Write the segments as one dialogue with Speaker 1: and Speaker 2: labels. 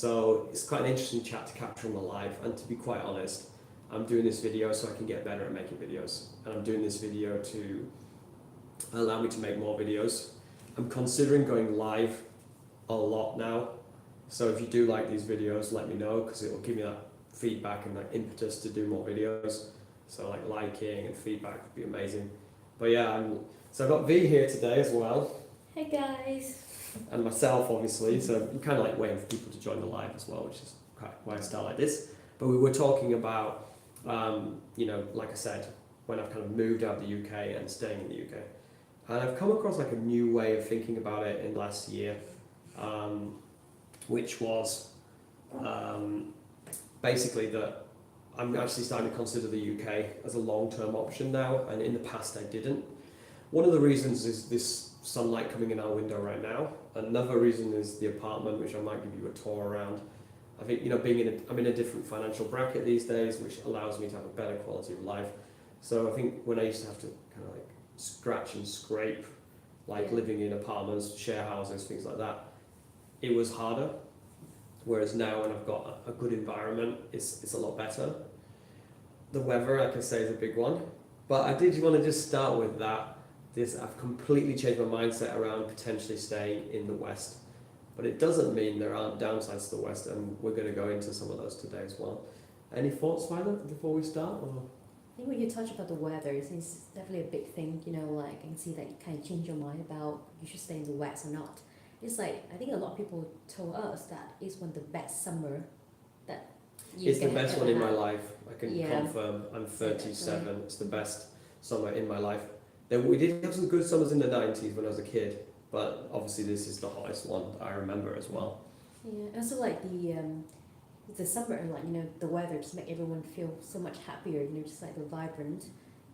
Speaker 1: So it's quite an interesting chat to capture on the live, and to be quite honest, I'm doing this video so I can get better at making videos, and I'm doing this video to allow me to make more videos. I'm considering going live a lot now, so if you do like these videos, let me know, because it will give me that feedback and that impetus to do more videos. So like liking and feedback would be amazing. But yeah, so I've got V here today as well.
Speaker 2: Hey guys.
Speaker 1: And myself, obviously, so I'm kind of like waiting for people to join the live as well, which is quite why I start like this. But we were talking about, like I said, when I've kind of moved out of the UK and staying in the UK. And I've come across like a new way of thinking about it in the last year, which was basically that I'm actually starting to consider the UK as a long-term option now, and in the past I didn't. One of the reasons is this sunlight coming in our window right now. Another reason is the apartment, which I might give you a tour around. I think, I'm in a different financial bracket these days, which allows me to have a better quality of life. So I think when I used to have to kind of like scratch and scrape, like living in apartments, share houses, things like that, it was harder. Whereas now when I've got a good environment, it's a lot better. The weather, I can say, is a big one. But I did want to just start with that. I've completely changed my mindset around potentially staying in the West. But it doesn't mean there aren't downsides to the West, and we're going to go into some of those today as well. Any thoughts, Violet, before we start? Or?
Speaker 2: I think when you touch about the weather, it's definitely a big thing, like I can see that you kind of change your mind about you should stay in the West or not. It's like, I think a lot of people told us that it's one of the best summer that you
Speaker 1: It's the best one in my life. I can confirm. I'm 37.
Speaker 2: Definitely.
Speaker 1: It's the best summer in my life. We did have some good summers in the 90s when I was a kid, but obviously this is the hottest one I remember as well.
Speaker 2: Yeah, and also like the summer and the weather just make everyone feel so much happier, just like the vibrant.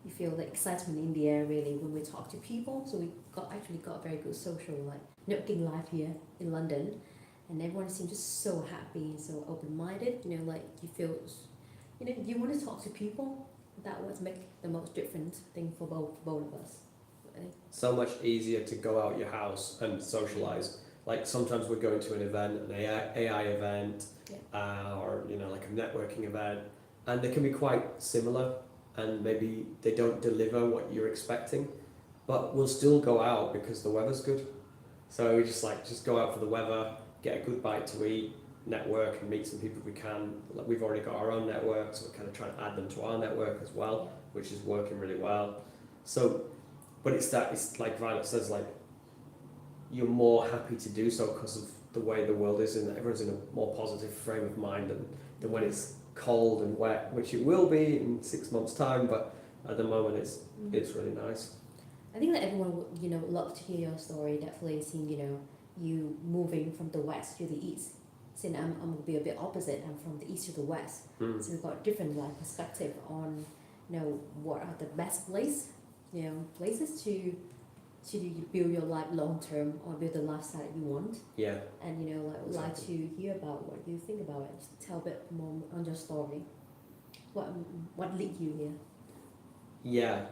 Speaker 2: You feel the excitement in the air really when we talk to people. So we actually got very good social networking life here in London, and everyone seemed just so happy, so open-minded. Like you feel, you want to talk to people. That would make the most different thing for both of us.
Speaker 1: So much easier to go out your house and socialise. Like sometimes we're going to an event, an AI event, or like a networking event, and they can be quite similar, and maybe they don't deliver what you're expecting, but we'll still go out because the weather's good. So we just go out for the weather, get a good bite to eat, network and meet some people if we can. Like we've already got our own network, so we're kind of trying to add them to our network as well, which is working really well. So, but it's like Violet says, like you're more happy to do so because of the way the world is, and everyone's in a more positive frame of mind than when it's cold and wet, which it will be in 6 months' time. But at the moment, it's really nice.
Speaker 2: I think that everyone would love to hear your story. Definitely seeing you moving from the west to the east. Since I'm going to be a bit opposite. I'm from the east to the west, so we've got different perspective on what are the best places to build your life long term or build the lifestyle that you want.
Speaker 1: Yeah.
Speaker 2: And would like to hear about what you think about it. Just tell a bit more on your story. What led you here?
Speaker 1: Yeah.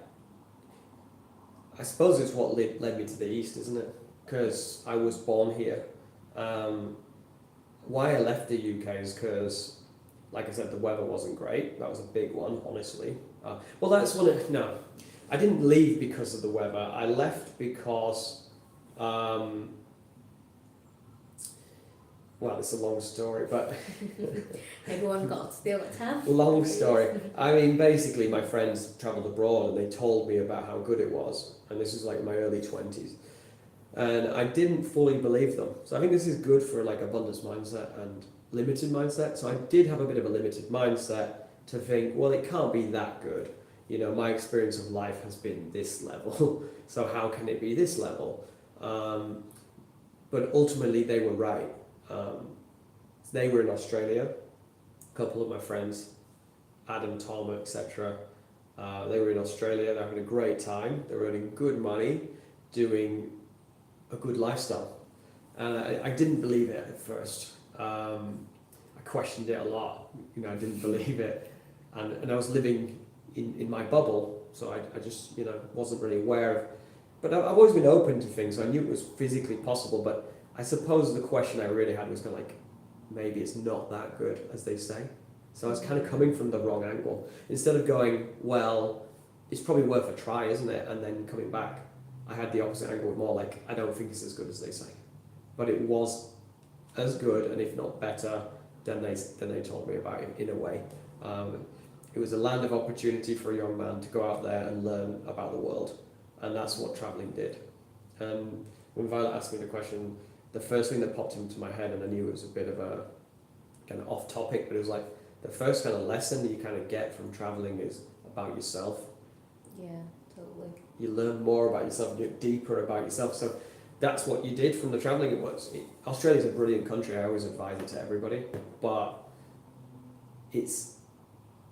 Speaker 1: I suppose it's what led me to the east, isn't it? Because I was born here. Why I left the UK is because, like I said, the weather wasn't great. That was a big one, honestly. No, I didn't leave because of the weather. I left because, it's a long story, but...
Speaker 2: Everyone got still at half?
Speaker 1: Long story. I mean, basically, my friends travelled abroad and they told me about how good it was. And this was like my early 20s. And I didn't fully believe them. So I think this is good for like abundance mindset and limited mindset. So I did have a bit of a limited mindset to think, well, it can't be that good. My experience of life has been this level. So how can it be this level? But ultimately they were right. They were in Australia. A couple of my friends, Adam, Tom, etc. They were in Australia. They're having a great time. They're earning good money, doing a good lifestyle. And I didn't believe it at first. I questioned it a lot. I didn't believe it. And I was living in my bubble, so I just, wasn't really aware of. But I've always been open to things, so I knew it was physically possible. But I suppose the question I really had was kind of like, maybe it's not that good as they say. So I was kind of coming from the wrong angle. Instead of going, well, it's probably worth a try, isn't it? And then coming back, I had the opposite angle, more like, I don't think it's as good as they say. But it was as good, and if not better, than they told me about it, in a way. It was a land of opportunity for a young man to go out there and learn about the world. And that's what travelling did. And when Violet asked me the question, the first thing that popped into my head, and I knew it was a bit of a kind of off topic, but it was like, the first kind of lesson that you kind of get from travelling is about yourself.
Speaker 2: Yeah, totally.
Speaker 1: You learn more about yourself, you get deeper about yourself. So that's what you did from the travelling. Australia's a brilliant country, I always advise it to everybody, but it's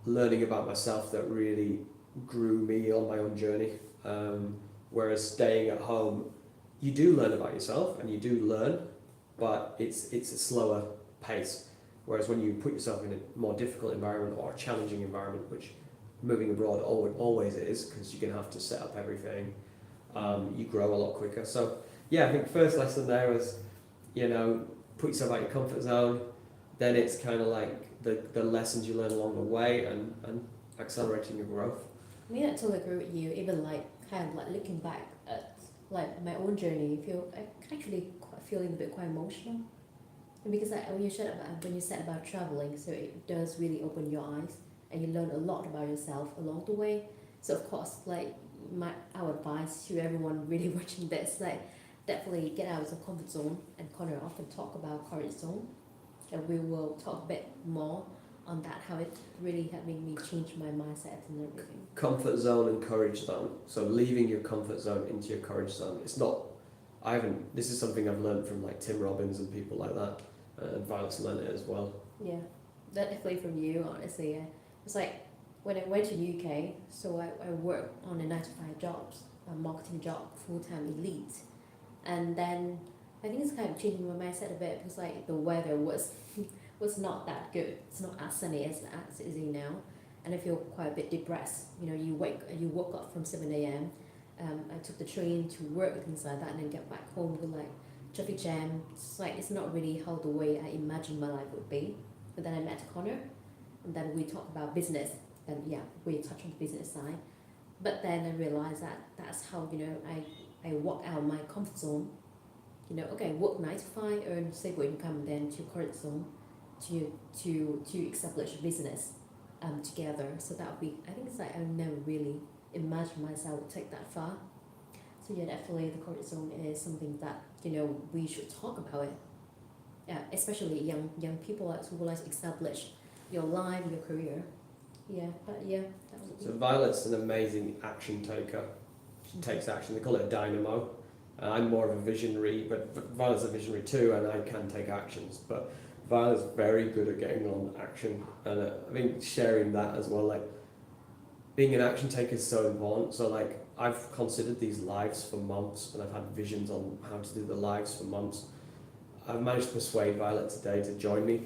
Speaker 1: learning about myself that really grew me on my own journey. Whereas staying at home, you do learn about yourself and you do learn, but it's a slower pace. Whereas when you put yourself in a more difficult environment or a challenging environment, which moving abroad always is, because you're going to have to set up everything, you grow a lot quicker. So yeah, I think first lesson there was, put yourself out your comfort zone. Then it's kind of like the lessons you learn along the way and accelerating your growth.
Speaker 2: I mean, I totally agree with you. Even kind of looking back at my own journey, I actually feeling a bit quite emotional. And because when you said about traveling, so it does really open your eyes, and you learn a lot about yourself along the way. So of course, our advice to everyone really watching this, definitely get out of the comfort zone. And Connor often talk about courage zone, and we will talk a bit more on that, how it really had made me change my mindset and everything.
Speaker 1: Comfort zone and courage zone. So leaving your comfort zone into your courage zone. This is something I've learned from Tim Robbins and people like that, and Violet's learned it as well.
Speaker 2: Yeah, definitely from you, honestly. Yeah. It's like when I went to UK, so I worked on a 9-to-5 jobs, a marketing job, full-time elite. And then I think it's kind of changing my mindset a bit, because the weather was not that good. It's not as sunny as it is now, and I feel quite a bit depressed. You woke up from 7 a.m. I took the train to work and things like that, and then get back home with traffic jam. It's not really how the way I imagined my life would be. But then I met Connor, and then we talked about business. And yeah, we touched on the business side. But then I realized that's how I walk out of my comfort zone. Okay, work 9 to 5, earn stable income, then to courage zone, to establish a business together. So that would be, I think I never really imagined myself would take that far. So yeah, definitely the courage zone is something that we should talk about it. Yeah, especially young people who would like to establish your life, your career. Yeah, but yeah, that would be.
Speaker 1: So Violet's an amazing action taker. She takes action. They call it a dynamo. I'm more of a visionary, but Violet's a visionary too, and I can take actions. But Violet's very good at getting on action, and I think sharing that as well, being an action taker is so important. So I've considered these lives for months, and I've had visions on how to do the lives for months. I've managed to persuade Violet today to join me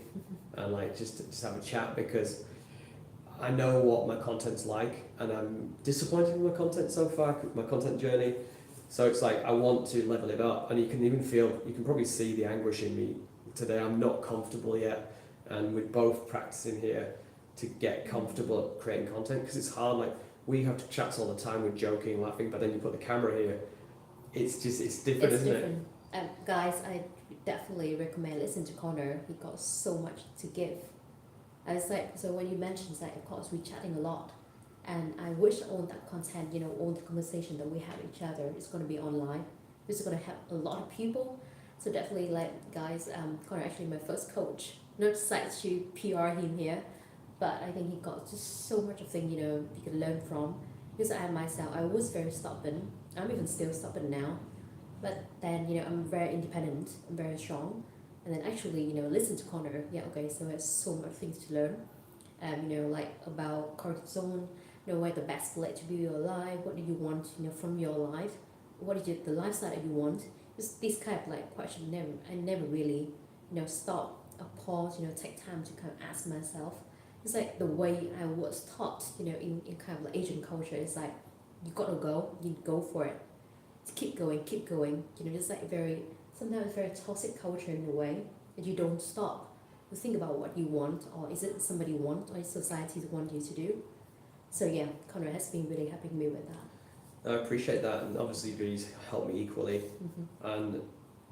Speaker 1: and just have a chat, because I know what my content's like, and I'm disappointed with my content so far, my content journey. So it's I want to level it up, and you can probably see the anguish in me today. I'm not comfortable yet, and we're both practicing here to get comfortable at creating content, because it's hard. We have to chat all the time, we're joking, laughing, but then you put the camera here, it's different, isn't it?
Speaker 2: Guys, I definitely recommend listen to Connor. He got so much to give. And it's so when you mentioned of course we're chatting a lot, and I wish all that content, all the conversation that we have with each other is going to be online. This is going to help a lot of people. So definitely guys, Connor actually my first coach. Not to PR him here, but I think he got just so much of thing, you can learn from. Because I was very stubborn. I'm even still stubborn now. But then, I'm very independent, I'm very strong. And then actually, listen to Connor. Yeah, okay, so there's so much things to learn. About courage zone, where the best place to be your life, what do you want, from your life? What is the lifestyle that you want? Just this kind of question, I never really, stop or pause, take time to kind of ask myself. It's the way I was taught, in kind of Asian culture, it's you gotta go, you go for it. Keep going, just sometimes very toxic culture in a way, that you don't stop. think about what you want, or is it somebody want, or is society want you to do. So yeah, Conrad has been really helping me with that.
Speaker 1: I appreciate that, and obviously V's helped me equally, and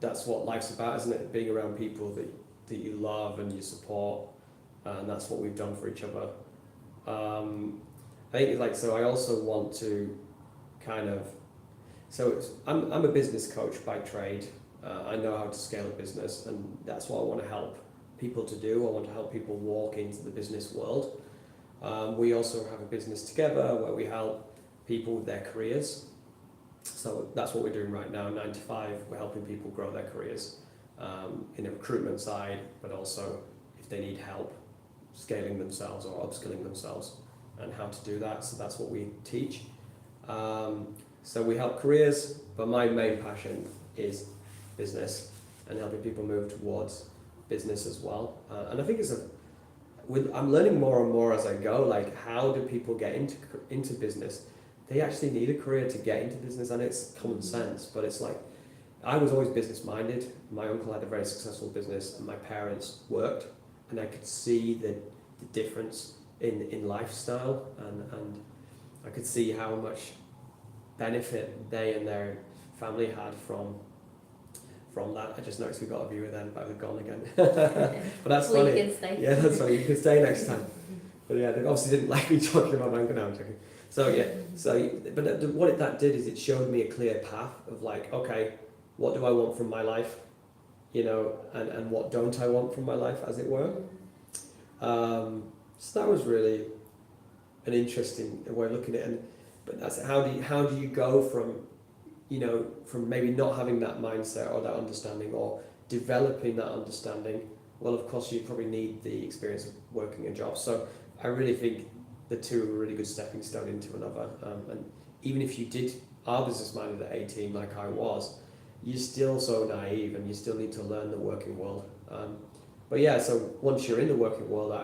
Speaker 1: that's what life's about, isn't it? Being around people that you love and you support, and that's what we've done for each other. I think so I also want to kind of, I'm a business coach by trade. I know how to scale a business, and that's what I want to help people to do. I want to help people walk into the business world. We also have a business together where we help people with their careers. So that's what we're doing right now, 9 to 5. We're helping people grow their careers in the recruitment side, but also if they need help scaling themselves or upskilling themselves and how to do that. So that's what we teach. So we help careers, but my main passion is business and helping people move towards business as well. And I think I'm learning more and more as I go, like how do people get into business? They actually need a career to get into business, and it's common sense, but it's like, I was always business minded. My uncle had a very successful business and my parents worked, and I could see the difference in lifestyle, and I could see how much benefit they and their family had from that. I just noticed we got a viewer then, but they're gone again. But that's
Speaker 2: Well,
Speaker 1: funny.
Speaker 2: you can stay.
Speaker 1: Yeah, that's funny. You can stay next time. But yeah, they obviously didn't like me talking about Mango. Now I'm joking. So yeah, what that did is it showed me a clear path of like, okay, what do I want from my life, and what don't I want from my life, as it were. So that was really an interesting way of looking at it. But that's how do you go from maybe not having that mindset or that understanding, or developing that understanding. Well, of course, you probably need the experience of working a job. So I really think the two are a really good stepping stone into another. And even if you are business minded at 18, like I was, you're still so naive, and you still need to learn the working world. But yeah, so once you're in the working world,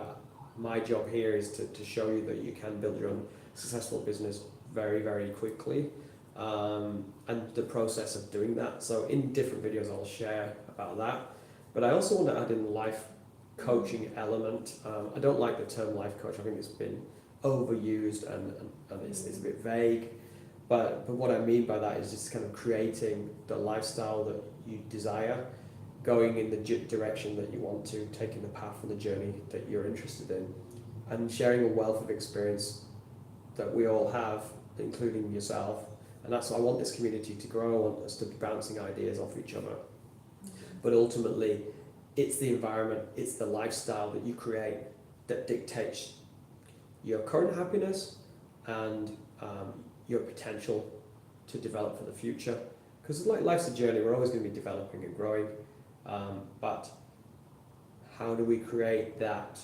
Speaker 1: my job here is to show you that you can build your own successful business very, very quickly. And the process of doing that. So in different videos I'll share about that. But I also want to add in the life coaching element. I don't like the term life coach. I think it's been overused and it's a bit vague. But what I mean by that is just kind of creating the lifestyle that you desire, going in the direction that you want to, taking the path and the journey that you're interested in, and sharing a wealth of experience that we all have, including yourself. And that's why I want this community to grow. I want us to be bouncing ideas off each other. But ultimately, it's the environment, it's the lifestyle that you create that dictates your current happiness and your potential to develop for the future. Because life's a journey, we're always going to be developing and growing. But how do we create that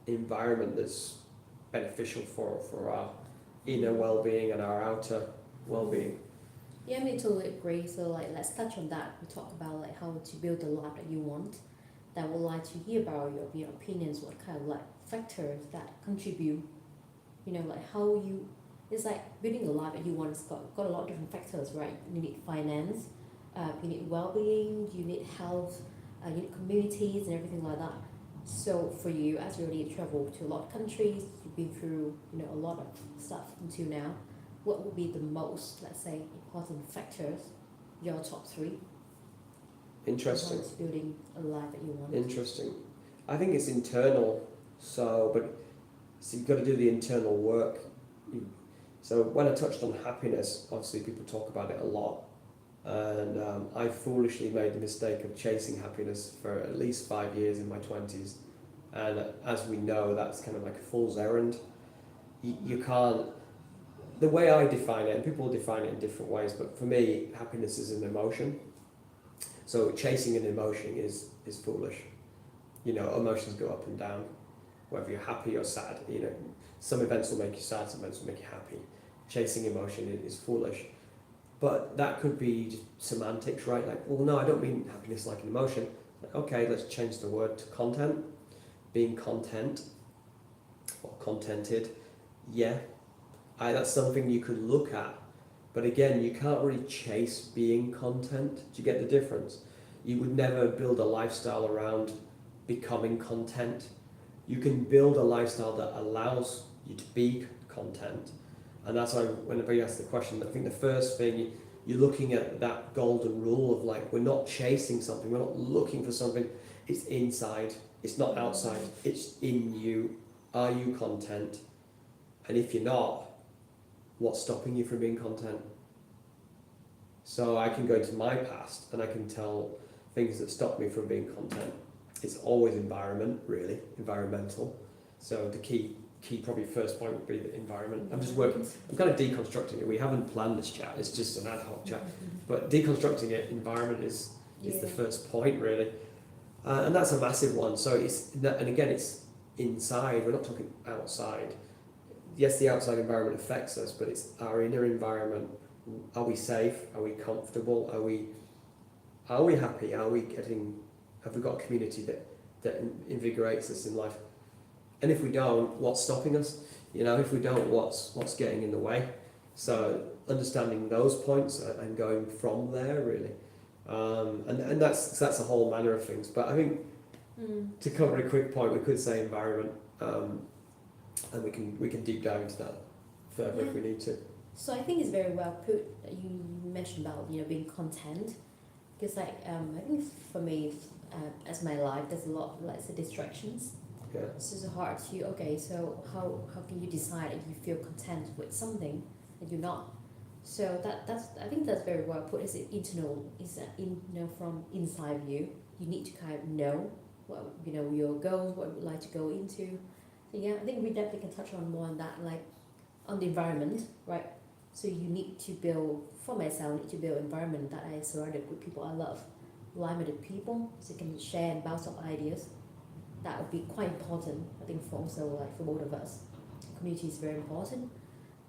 Speaker 1: environment that's beneficial for our inner well-being and our outer well-being?
Speaker 2: Yeah, I totally agree. So let's touch on that. We talk about how to build the life that you want. That would like to hear about your opinions. What kind of factors that contribute? How you. It's like building the life that you want. It's got a lot of different factors, right? You need finance, you need well-being, you need health, you need communities and everything like that. So for you, as you already traveled to a lot of countries, you've been through a lot of stuff until now. What would be the most, let's say, important factors, your top 3?
Speaker 1: Interesting.
Speaker 2: Building a life that you want.
Speaker 1: Interesting. I think it's internal. So you've got to do the internal work. So when I touched on happiness, obviously people talk about it a lot. And I foolishly made the mistake of chasing happiness for at least 5 years in my 20s. And as we know, that's kind of like a fool's errand. You can't. The way I define it, and people define it in different ways, but for me, happiness is an emotion. So chasing an emotion is foolish. Emotions go up and down, whether you're happy or sad. Some events will make you sad, some events will make you happy. Chasing emotion is foolish. But that could be just semantics, right? Like, well, no, I don't mean happiness like an emotion. Okay, let's change the word to content. Being content or contented, yeah. That's something you could look at. But again, you can't really chase being content. Do you get the difference? You would never build a lifestyle around becoming content. You can build a lifestyle that allows you to be content. And that's why whenever you ask the question, I think the first thing you're looking at that golden rule of like, we're not chasing something, we're not looking for something, it's inside, it's not outside, it's in you. Are you content? And if you're not, what's stopping you from being content? So I can go into my past and I can tell things that stop me from being content. It's always environment, really, environmental. So the key probably first point would be the environment. I'm kind of deconstructing it. We haven't planned this chat, it's just an ad hoc chat. But deconstructing it, environment is the first point, really. And that's a massive one. So and again, it's inside, we're not talking outside. Yes, the outside environment affects us, but it's our inner environment. Are we safe? Are we comfortable? Are we happy? Have we got a community that invigorates us in life? And if we don't, what's stopping us? If we don't, what's getting in the way? So understanding those points and going from there, really. And that's a whole manner of things. But I think to cover a quick point, we could say environment, and we can deep dive into that further if we need to.
Speaker 2: So I think it's very well put that you mentioned about being content, because I think for me as my life there's a lot of let's say distractions.
Speaker 1: Yeah.
Speaker 2: So it's hard to so how can you decide that you feel content with something that you're not? So that's I think that's very well put. Is it internal? Is it from inside you? You need to kind of know what your goals, what you would like to go into. So yeah, I think we definitely can touch on more on that, like on the environment, right? So you need to build, for myself, I need to build an environment that I surrounded with people I love, like-minded people, so you can share and bounce off ideas. That would be quite important, I think, for both of us. Community is very important.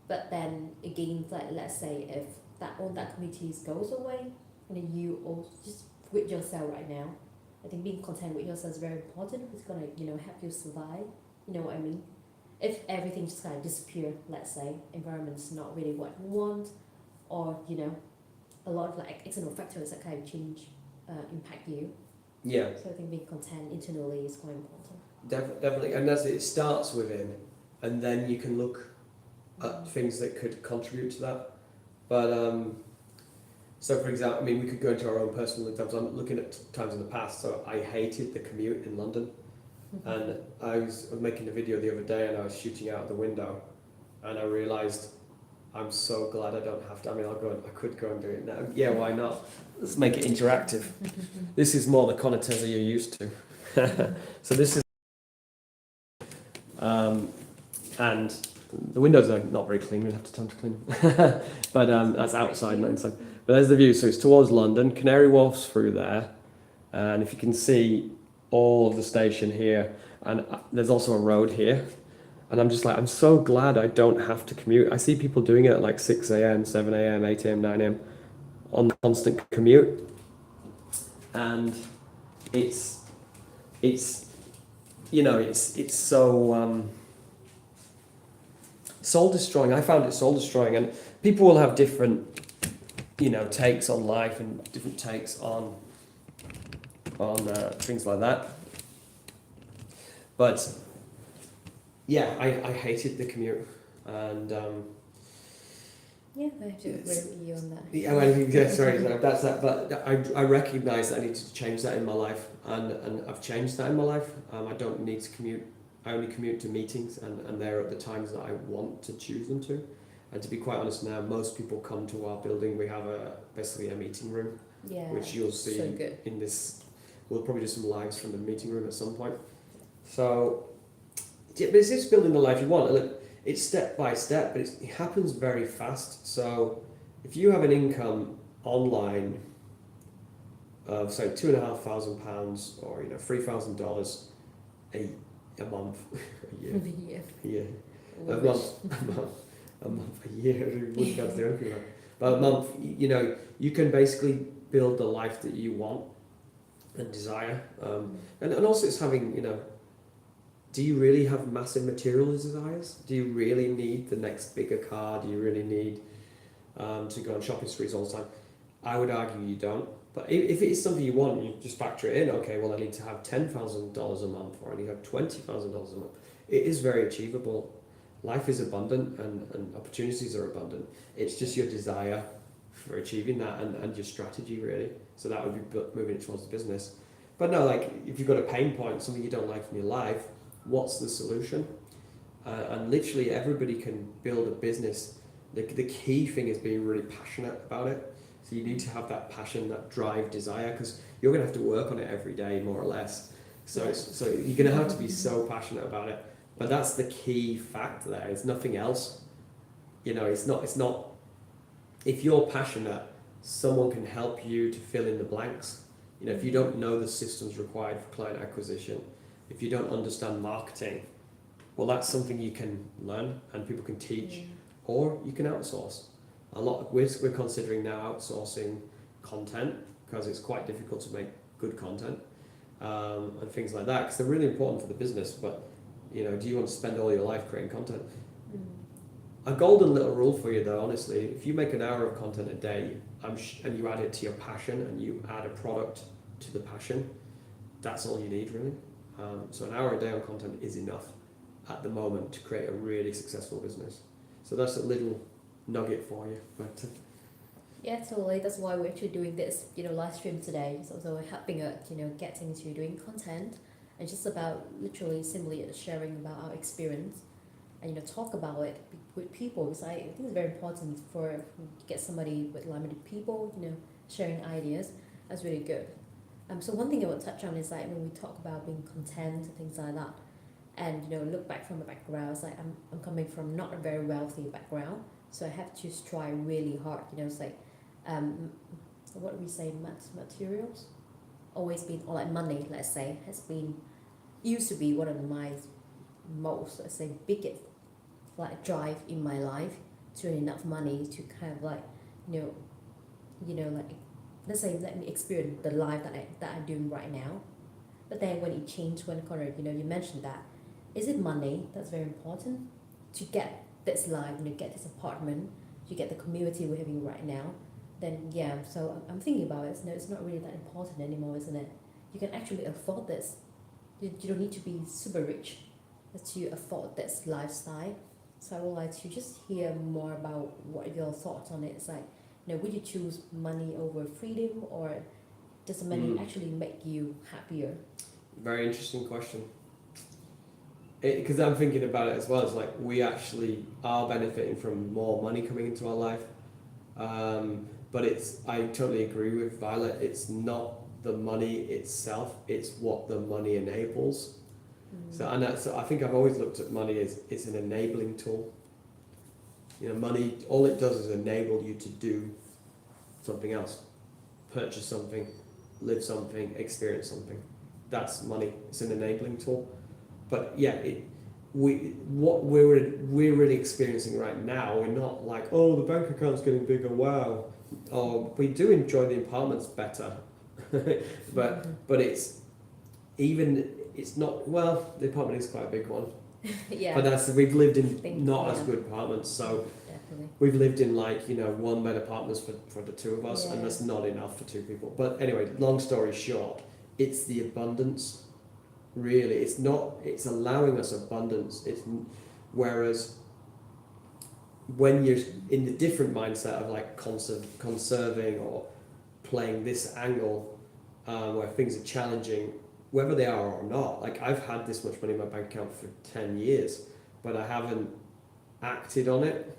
Speaker 2: But then again, like let's say if all that community goes away, and then you all just with yourself right now, I think being content with yourself is very important. It's gonna help you survive. You know what I mean? If everything just kind of disappear, let's say environment's not really what you want, or a lot of like external factors that kind of impact you.
Speaker 1: Yeah.
Speaker 2: So I think being content internally is quite important.
Speaker 1: Definitely, and it starts within, and then you can look at things that could contribute to that. But so for example, we could go into our own personal examples. I'm looking at times in the past. So I hated the commute in London. And I was making a video the other day, and I was shooting out the window, and I realised I'm so glad I don't have to. I could go and do it now. Yeah, why not? Let's make it interactive. This is more the Conateza you're used to. So this is, and the windows are not very clean. We'll have to time to clean them. But that's outside, not inside. But there's the view. So it's towards London. Canary Wharf's through there, and if you can see all of the station here, and there's also a road here, and I'm just like, I'm so glad I don't have to commute. I see people doing it at like 6 a.m, 7 a.m, 8 a.m, 9 a.m on the constant commute, and it's so soul destroying. I found it soul destroying, and people will have different takes on life and different takes on things like that. But yeah, I hated the commute, and
Speaker 2: yeah, I have to agree with you on that.
Speaker 1: Yeah, sorry, that's that. But I recognise that I need to change that in my life, and I've changed that in my life. I don't need to commute. I only commute to meetings, and they're at the times that I want to choose them to. And to be quite honest now, most people come to our building. We have basically a meeting room, which you'll see in this. We'll probably do some lives from the meeting room at some point. So, yeah, but it's just building the life you want. And it's step by step, but it happens very fast. So, if you have an income online of say £2,500 or $3,000 a month, a year, a year, but a month, you can basically build the life that you want and desire, and also it's having, do you really have massive material desires? Do you really need the next bigger car? Do you really need to go on shopping sprees all the time? I would argue you don't, But if it is something you want, you just factor it in. Okay, well, I need to have $10,000 a month, or I need to have $20,000 a month. It is very achievable. Life is abundant, and opportunities are abundant. It's just your desire for achieving that, and your strategy, really. So that would be moving it towards the business. But no, like, if you've got a pain point, something you don't like in your life, what's the solution? And literally everybody can build a business. The key thing is being really passionate about it. So you need to have that passion, that drive, desire, because you're going to have to work on it every day, more or less. So you're going to have to be so passionate about it. But that's the key fact there. It's nothing else. You know, it's not. If you're passionate, someone can help you to fill in the blanks. You know, if you don't know the systems required for client acquisition, if you don't understand marketing, well, that's something you can learn and people can teach, or you can outsource. We're considering now outsourcing content, because it's quite difficult to make good content, and things like that, because they're really important for the business. But you know, do you want to spend all your life creating content? A golden little rule for you, though, honestly, if you make an hour of content a day, and you add it to your passion, and you add a product to the passion, that's all you need, really. So an hour a day on content is enough at the moment to create a really successful business. So that's a little nugget for you. But
Speaker 2: Yeah, totally. That's why we're actually doing this, live stream today. It's also helping us, get into doing content, and just about literally simply sharing about our experience, and talk about it with people. Because I think it's very important to get somebody with limited people, sharing ideas. That's really good. So one thing I want to touch on is like when we talk about being content and things like that, and look back from the background. It's like I'm coming from not a very wealthy background, so I have to try really hard. It's like what do we say, materials, always been, or like money, let's say, used to be one of my most, let's say, biggest like drive in my life, to earn enough money to kind of like like, let's say, let me experience the life that I'm doing right now. But then when it changed one corner, you mentioned that, is it money that's very important to get this life, get this apartment, to get the community we're having right now? Then yeah, so I'm thinking about it. It's not really that important anymore, isn't it? You can actually afford this. You don't need to be super rich to afford this lifestyle. So I would like to just hear more about what your thoughts on it. It's like, would you choose money over freedom, or does money actually make you happier?
Speaker 1: Very interesting question. Because I'm thinking about it as well. It's like we actually are benefiting from more money coming into our life. But I totally agree with Violet. It's not the money itself, it's what the money enables. So I think I've always looked at money as it's an enabling tool. Money, all it does is enable you to do something else, purchase something, live something, experience something. That's money. It's an enabling tool. But yeah, what we're really experiencing right now, we're not like, oh, the bank account's getting bigger, wow. Or we do enjoy the apartments better, but it's not, well, the apartment is quite a big one.
Speaker 2: Yeah.
Speaker 1: But we've lived in not as good apartments, so
Speaker 2: definitely.
Speaker 1: we've lived in like, one bed apartments for the two of us,
Speaker 2: Yeah.
Speaker 1: and that's not enough for two people. But anyway, long story short, it's the abundance. Really, it's allowing us abundance. Whereas when you're in the different mindset of like conserving or playing this angle, where things are challenging, whether they are or not. Like, I've had this much money in my bank account for 10 years, but I haven't acted on it.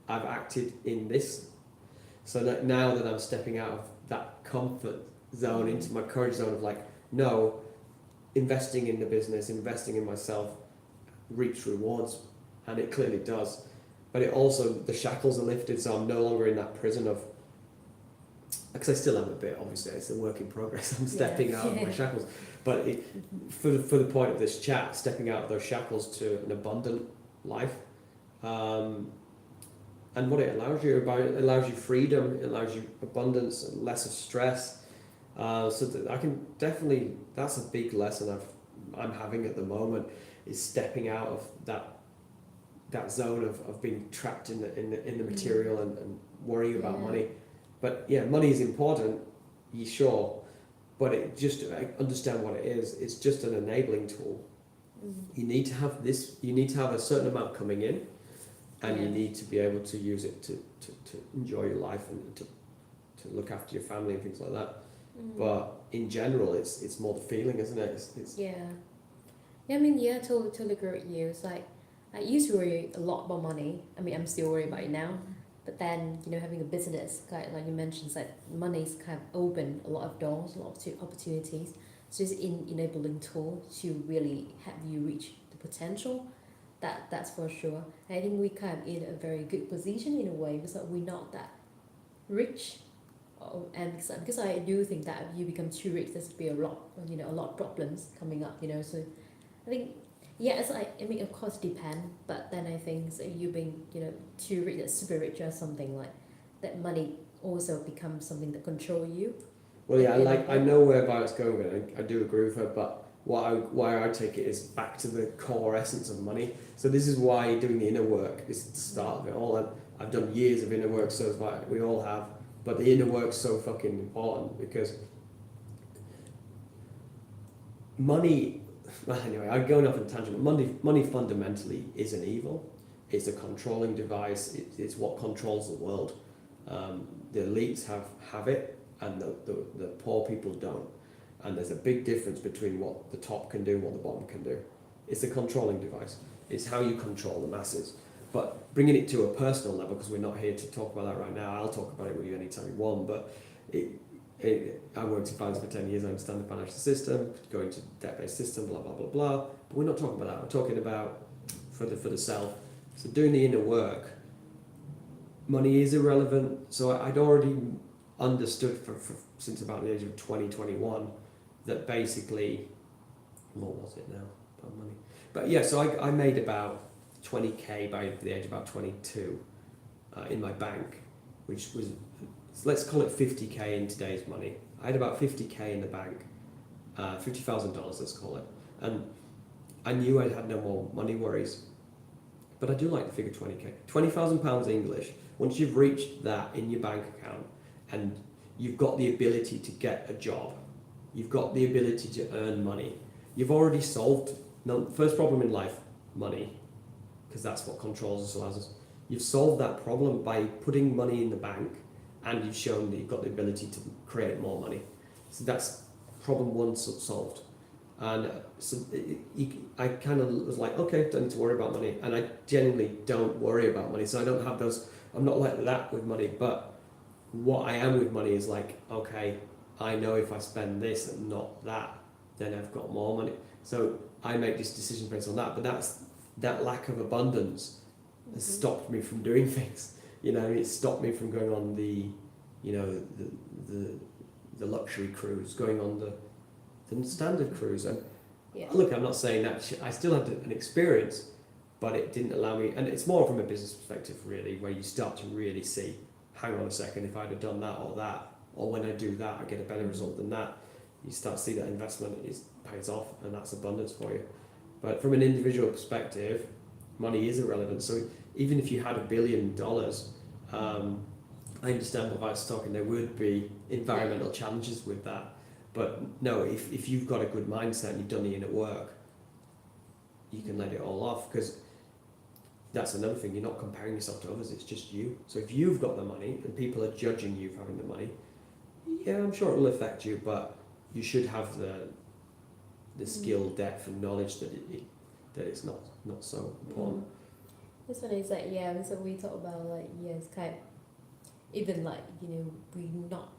Speaker 1: I've acted in this. So that now that I'm stepping out of that comfort zone into my courage zone of like, no, investing in the business, investing in myself reaps rewards, and it clearly does. But it also, the shackles are lifted, so I'm no longer in that prison of, because I still am a bit, obviously, it's a work in progress, I'm stepping out of my shackles. But for the point of this chat, stepping out of those shackles to an abundant life, and what it allows you, it allows you freedom, it allows you abundance, and less of stress. So that I can definitely, that's a big lesson I'm having at the moment, is stepping out of that zone of being trapped in the material and worrying about money. But yeah, money is important, you sure, but it just I understand what it is. It's just an enabling tool. You need to have this. You need to have a certain amount coming in, and you
Speaker 2: Yeah.
Speaker 1: need to be able to use it to enjoy your life and to look after your family and things like that. But in general, it's more the feeling, isn't it? It's
Speaker 2: Yeah. Yeah, I mean, yeah, totally agree with you. It's like, I used to worry a lot about money. I mean, I'm still worried about it now. But then, having a business, like you mentioned, it's like money's kind of open a lot of doors, a lot of opportunities. So it's an enabling tool to really help you reach the potential. That's for sure. I think we kind of in a very good position in a way because we're not that rich. And because I do think that if you become too rich, there's be a lot, a lot of problems coming up. So I think, yeah, I mean, of course, depend. But then I think so you being, too rich, super rich or something like that, money also becomes something that control you.
Speaker 1: well, yeah.
Speaker 2: in a
Speaker 1: Like I
Speaker 2: way.
Speaker 1: know where Violet's going with it. I do agree with her, but why I take it is back to the core essence of money. So this is why doing the inner work is the start of it all. And I've done years of inner work, so it's like we all have. But the inner work's so fucking important because money. Well, anyway, I'm going off on a tangent. But money fundamentally is an evil. It's a controlling device. It's what controls the world. The elites have it, and the poor people don't. And there's a big difference between what the top can do and what the bottom can do. It's a controlling device. It's how you control the masses. But bringing it to a personal level, because we're not here to talk about that right now. I'll talk about it with you anytime you want. But I worked in finance for 10 years. I understand the financial system, going to debt-based system, blah blah blah blah. But we're not talking about that. We're talking about for the self. So doing the inner work. Money is irrelevant. So I'd already understood for since about the age of 2021 that basically, what was it now about money? But yeah, so I made about 20k by the age of about 22 in my bank, which was, let's call it 50k in today's money. I had about 50k in the bank, $50,000, let's call it, and I knew I had no more money worries. But I do like the figure 20k, £20,000 English. Once you've reached that in your bank account, and you've got the ability to get a job, you've got the ability to earn money, you've already solved the first problem in life, money, because that's what controls us, allows us. You've solved that problem by putting money in the bank, and you've shown that you've got the ability to create more money. So that's problem one solved. And so I kind of was like, okay, don't need to worry about money. And I genuinely don't worry about money. So I don't have those, I'm not like that with money. But what I am with money is like, okay, I know if I spend this and not that, then I've got more money. So I make this decision based on that. But that lack of abundance has stopped me from doing things. It stopped me from going on the luxury cruise, going on the standard cruise. And
Speaker 2: Yeah.
Speaker 1: look, I'm not saying that I still had an experience, but it didn't allow me. And it's more from a business perspective, really, where you start to really see, hang on a second, if I'd have done that, or when I do that, I get a better result than that. You start to see that investment pays off, and that's abundance for you. But from an individual perspective, money is irrelevant. So even if you had $1 billion, I understand what Violet's talking. There would be environmental challenges with that. But no, if you've got a good mindset and you've done the inner work, you can let it all off, because that's another thing. You're not comparing yourself to others, it's just you. So if you've got the money and people are judging you for having the money, yeah, I'm sure it will affect you, but you should have the skill, depth and knowledge that it's not so important.
Speaker 2: This one is like, yeah, so we talk about like, yeah, it's kind of, even like, we're not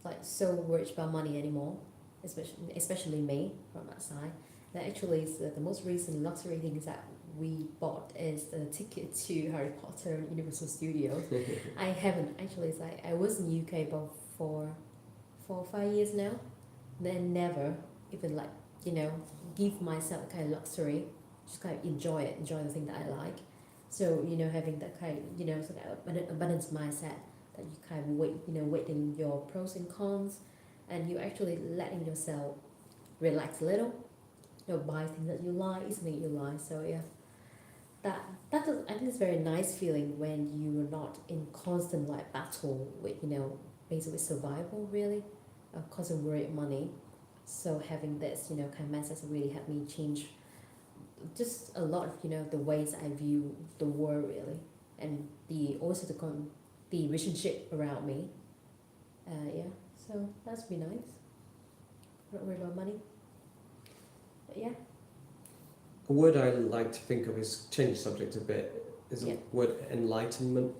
Speaker 2: like so worried about money anymore, especially me from that side. That actually is the most recent luxury things that we bought is the ticket to Harry Potter and Universal Studios. I haven't actually, it's like I was in UK about for 4 or 5 years now, then never even like give myself kind of luxury, just kind of enjoy the thing that I like. So having that kind of sort of abundance mindset, that you kind of weighting your pros and cons, and you actually letting yourself relax a little, buy things that you like, eat something you like. So yeah, I think it's a very nice feeling when you are not in constant like battle with basically survival really. constantly worry of money. So having this, kind of mindset has really helped me change just a lot of, the ways I view the world really, and also the relationship around me. Yeah, so that's been nice. Not worry about money. But yeah.
Speaker 1: A word I like to think of is, change the subject a bit, is the
Speaker 2: Yeah.
Speaker 1: word enlightenment.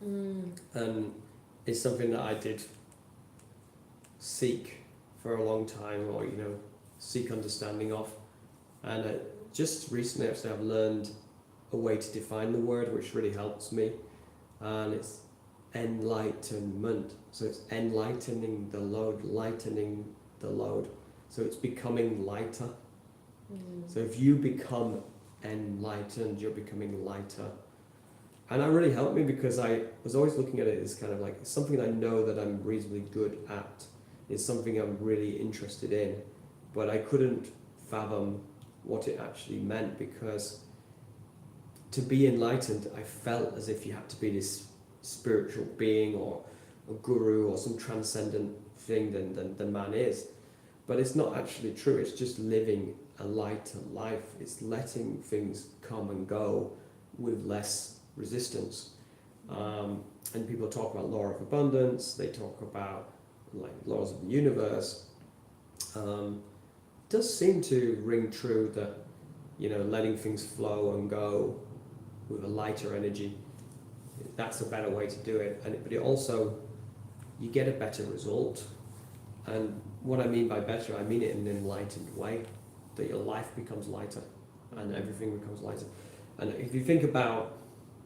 Speaker 2: Mm.
Speaker 1: And it's something that I did seek for a long time, or seek understanding of. And just recently actually I've learned a way to define the word which really helps me, and it's enlightenment. So it's enlightening the load, lightening the load. So it's becoming lighter. So if you become enlightened, you're becoming lighter. And that really helped me, because I was always looking at it as kind of like something I know that I'm reasonably good at. It's something I'm really interested in, but I couldn't fathom what it actually meant, because to be enlightened, I felt as if you had to be this spiritual being or a guru or some transcendent thing than man is. But it's not actually true. It's just living a lighter life. It's letting things come and go with less resistance. And people talk about law of abundance. They talk about like laws of the universe. It does seem to ring true that letting things flow and go with a lighter energy, that's a better way to do it. But it also, you get a better result. And what I mean by better, I mean it in an enlightened way, that your life becomes lighter and everything becomes lighter. And if you think about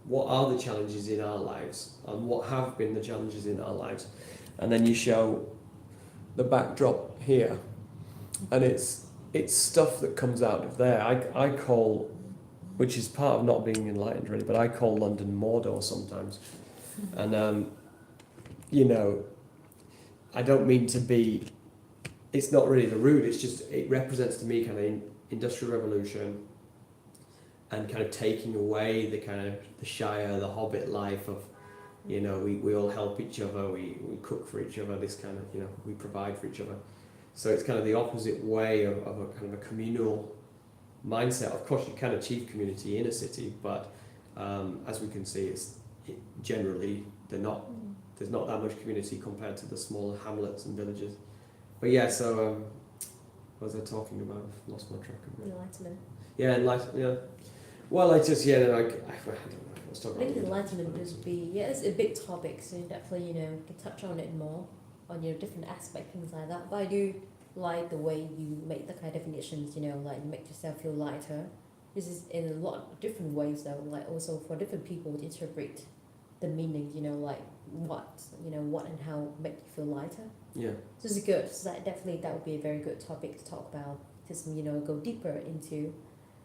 Speaker 1: what are the challenges in our lives and what have been the challenges in our lives, and then you show the backdrop here, and it's stuff that comes out of there. I call, which is part of not being enlightened really, but I call London Mordor sometimes. And I don't mean to be, it's not really the rude, it's just, it represents to me kind of industrial revolution and kind of taking away the kind of the Shire, the Hobbit life of, we all help each other, we cook for each other, this kind of, we provide for each other. So it's kind of the opposite way of a kind of a communal mindset. Of course, you can achieve community in a city, but as we can see, generally there's not that much community compared to the smaller hamlets and villages. But yeah, so what was I talking about? I've lost my track of it.
Speaker 2: Enlightenment.
Speaker 1: Yeah, yeah. Well, I just, I don't know. Let's talk
Speaker 2: I think
Speaker 1: about
Speaker 2: enlightenment would just be, it's a big topic, so definitely, you can touch on it more, on different aspects, things like that. But I do like the way you make the kind of definitions, like you make yourself feel lighter. This is in a lot of different ways though, like also for different people to interpret the meanings, like what and how make you feel lighter.
Speaker 1: Yeah.
Speaker 2: So it's good. So that would be a very good topic to talk about, to go deeper into,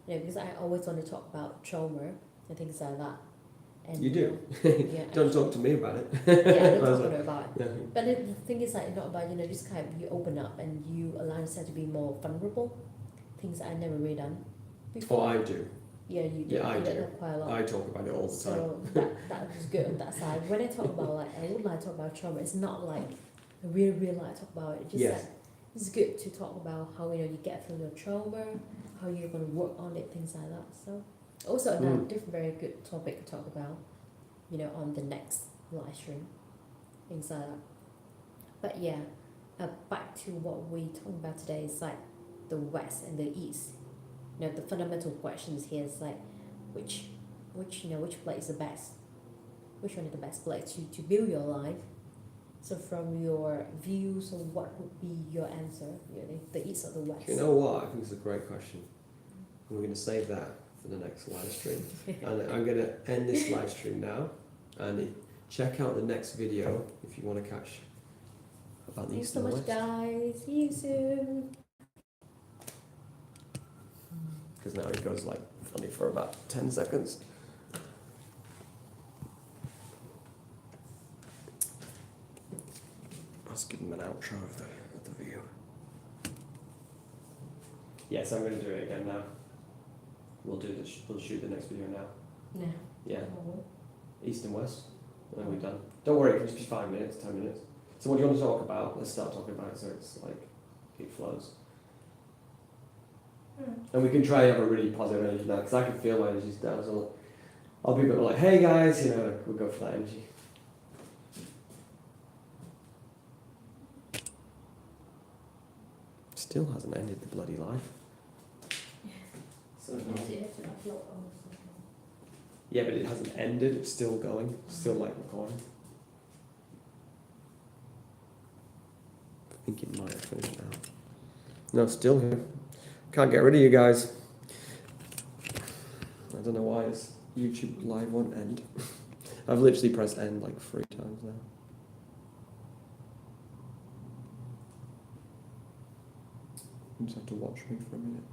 Speaker 2: because I always want to talk about trauma and things like that. And
Speaker 1: you do?
Speaker 2: Yeah.
Speaker 1: Don't talk to me about it.
Speaker 2: Yeah, I don't talk about it.
Speaker 1: Yeah.
Speaker 2: But the thing is not about, just kind of you open up and you allow yourself to be more vulnerable. Things I never really done before.
Speaker 1: Oh, I do.
Speaker 2: Yeah, you do.
Speaker 1: Yeah, I
Speaker 2: you
Speaker 1: do.
Speaker 2: That quite a lot.
Speaker 1: I talk about it all the time.
Speaker 2: So that was good on that side. When I talk about I would like to talk about trauma. It's not like I really like to talk about it. It's just
Speaker 1: Yes.
Speaker 2: like it's good to talk about how you get through your trauma, how you're gonna work on it, things like that. So also another different very good topic to talk about, on the next live stream, things like that. But yeah, back to what we talking about today is like the West and the East. The fundamental questions here is like which place is the best? Which one is the best place to build your life? So from your views, so what would be your answer? The East or the West?
Speaker 1: You know what? I think it's a great question. And we're going to save that for the next live stream. And I'm going to end this live stream now. And check out the next video if you want to catch about the
Speaker 2: Thanks
Speaker 1: East
Speaker 2: so
Speaker 1: and the
Speaker 2: much,
Speaker 1: West.
Speaker 2: guys. See you soon.
Speaker 1: Because now it goes like only for about 10 seconds. Let's give them an outro of the view. Yes, I'm going to do it again now. We'll shoot the next video now.
Speaker 2: No.
Speaker 1: Yeah.
Speaker 2: Oh.
Speaker 1: East and West. And then we're done. Don't worry, it's just 5 minutes, 10 minutes. So what do you want to talk about? Let's start talking about it so it's like, it flows. And we can try to have a really positive energy now, because I can feel my energy's down. So I'll be a bit like, hey guys, you know, we'll go for that energy. Still hasn't ended the bloody life. So, yeah, but it hasn't ended, it's still going, still like recording. I think it might have finished now. No, it's still here. Can't get rid of you guys. I don't know why this YouTube live won't end. I've literally pressed end like 3 times now. You just have to watch me for a minute.